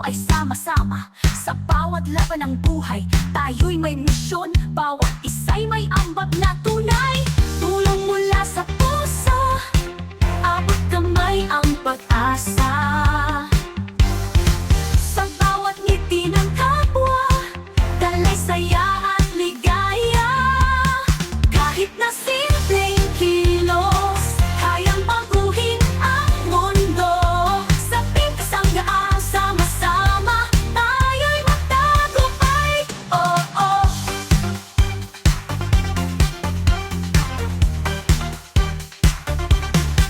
ay sama-sama. Sa bawat laban ng buhay, tayo'y may misyon. Bawat isa'y may ambag na tunay. Tulong mula sa puso, abot kamay ang pag-asa. Sa bawat ngiti ng kapwa, dalay saya at ligaya. Kahit na simpleng kilos, kayang baguhin ang mundo. Sa pagkasanggaang sama-sama, tayo'y magtagumpay. Oh, oh.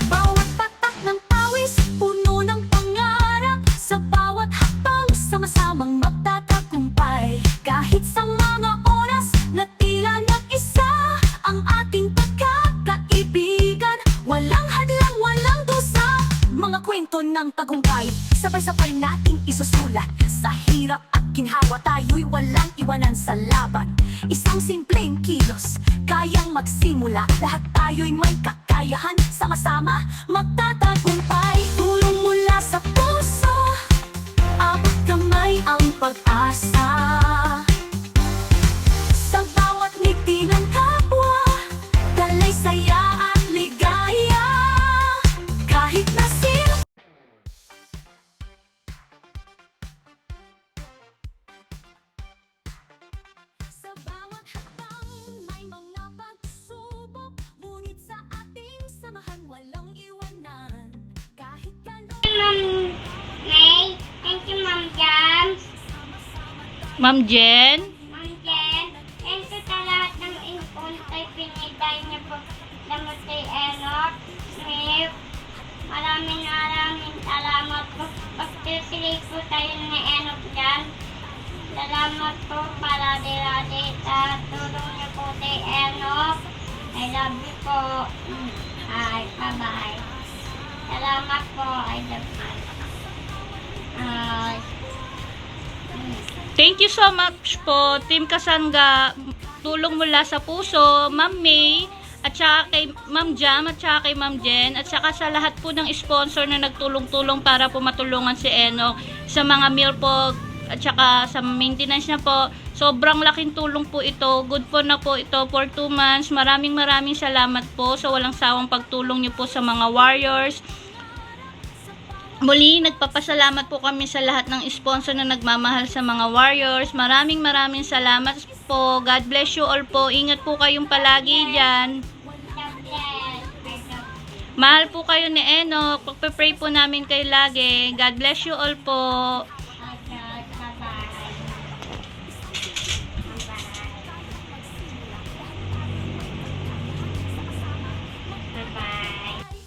Bawat patak ng pawis, puno ng pangarap. Sa bawat hakbang, sama-samang magtatagumpay. Kahit sa mga oras na tila nag-isa, ang ating pagkakaibigan, walang hadlang, walang dusa. Mga kwento ng tagumpay, sabay-sabay nating isusulat. Sa hirap at ginhawa, tayo'y walang iwanan sa laban. Isang simpleng kilos, kayang magsimula. Lahat tayo'y may kakayahan, sama-sama magtatagumpay. Tulong mula sa puso, abot kamay ang pag-asa. Sa bawat ngiti ng kapwa, dalay saya at ligaya. Kahit na sa bawat hakbang, may mga pagsubok. Ngunit sa ating samahan, walang iwanan. Kahit gano'n, Ma'am May, thank you Ma'am Jams. Ma'am Jen? Ma'am Jen, thank you sa lahat ng impon ay pinitay niyo po lamot kay Enoch Smith. Maraming salamat po. Pagtisilig po tayo ni Enoch dyan. Salamat po para diradi sa tulong niyo po kay Enoch. I love you po. Ay, bye-bye. Salamat po. I love you. Thank you so much po, Team Kasangga. Tulong mula sa puso, Ma'am May, at saka kay Ma'am Jam, at saka kay Ma'am Jen, at saka sa lahat po ng sponsor na nagtulong-tulong para po matulungan si Enoch sa mga meal po, at saka sa maintenance niya po. Sobrang laking tulong po ito. Good po na po ito for 2 months. Maraming salamat po sa walang sawang pagtulong niyo po sa mga warriors. Muli, nagpapasalamat po kami sa lahat ng sponsor na nagmamahal sa mga warriors. Maraming salamat po. God bless you all po. Ingat po kayong palagi dyan. Mahal po kayo ni Enoch. Pagpe-pray po namin kayo lagi. God bless you all po.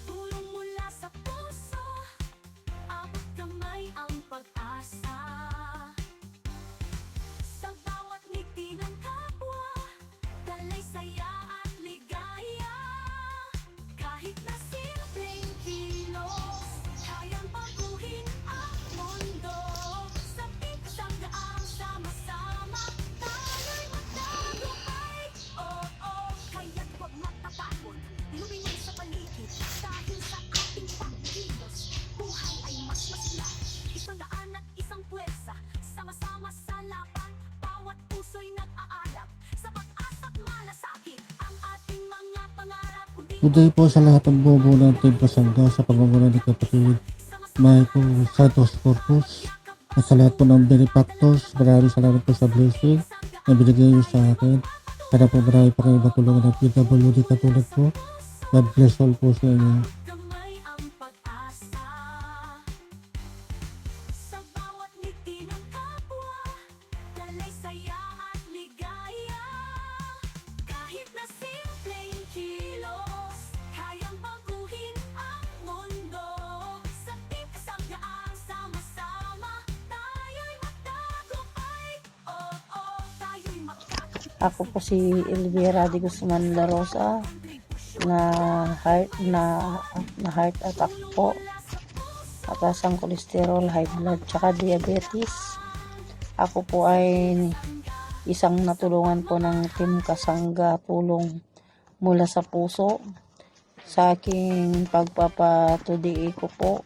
tulong mula sa puso, abot kamay ang pag-asa. Sa bawat ngiti ng kapwa, dalay saya at ligaya. Kahit na simpleng kilos, kayang baguhin ang mundo. Sa pagkasanggaang sama-sama, tayo'y magtagumpay. Oh, oh, kaya't huwag matatakot, lumingon sa paligid. Dahil sa ating pagkilos, buhay ay mas masigla. Isang daan at isang puwersa, sama-sama sa laban. Bawat puso'y nag-aalab, sa pag-asa't malasakit ang ating mga pangarap. Good day po sa lahat ng buo ng Team Kasangga sa pagmamuna ni kapatid Michael Santos Corpus at sa lahat po ng benefactors. Maraming salamat po sa blessing na binigay niyo sa akin. Sana po marami pa kayo matulungan ng PWD katulad po. God bless all po sa inyo. Kamay ang pag-asa. Sa bawat ngiti ng kapwa, dalay saya at ligaya. Kahit na simpleng kilos, kayang baguhin ang mundo. Sa pagkasanggaang sama-sama, tayo'y magtagumpay. Oh, oh, tayo'y magtagumpay. Ako po si Elvira de Guzman La Rosa na heart attack po, mataas ang kolesterol, high blood, tsaka diabetes. Ako po ay isang natulungan po ng Team Kasangga, tulong mula sa puso sa aking pagpapatudiin ko po.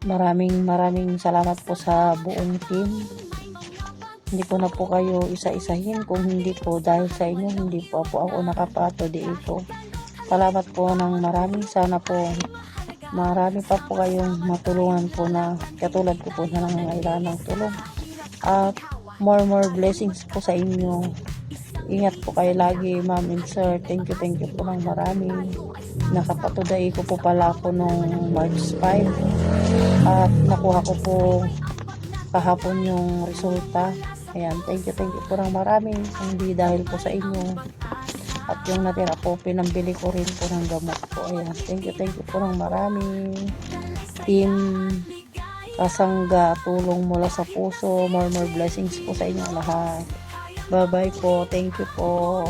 Maraming salamat po sa buong team. Hindi ko na po kayo isa-isahin kung hindi po dahil sa inyo, hindi po ako nakapato dito. Salamat po ng maraming, sana po marami pa po kayong matulungan po na katulad ko po na nangangailangan ng tulong. At more blessings po sa inyo. Ingat po kayo lagi, ma'am and sir. Thank you po ng marami. Nakapatuday ko po pala ako nung March 5 at nakuha ko po kahapon yung resulta. Ayan, thank you po ng marami. Hindi dahil po sa inyo. At yung natira po, pinambili ko rin po ng gamot po. Ayan, thank you po ng marami. Team Kasangga, tulong mula sa puso. More blessings po sa inyo lahat. Bye-bye po. Thank you po.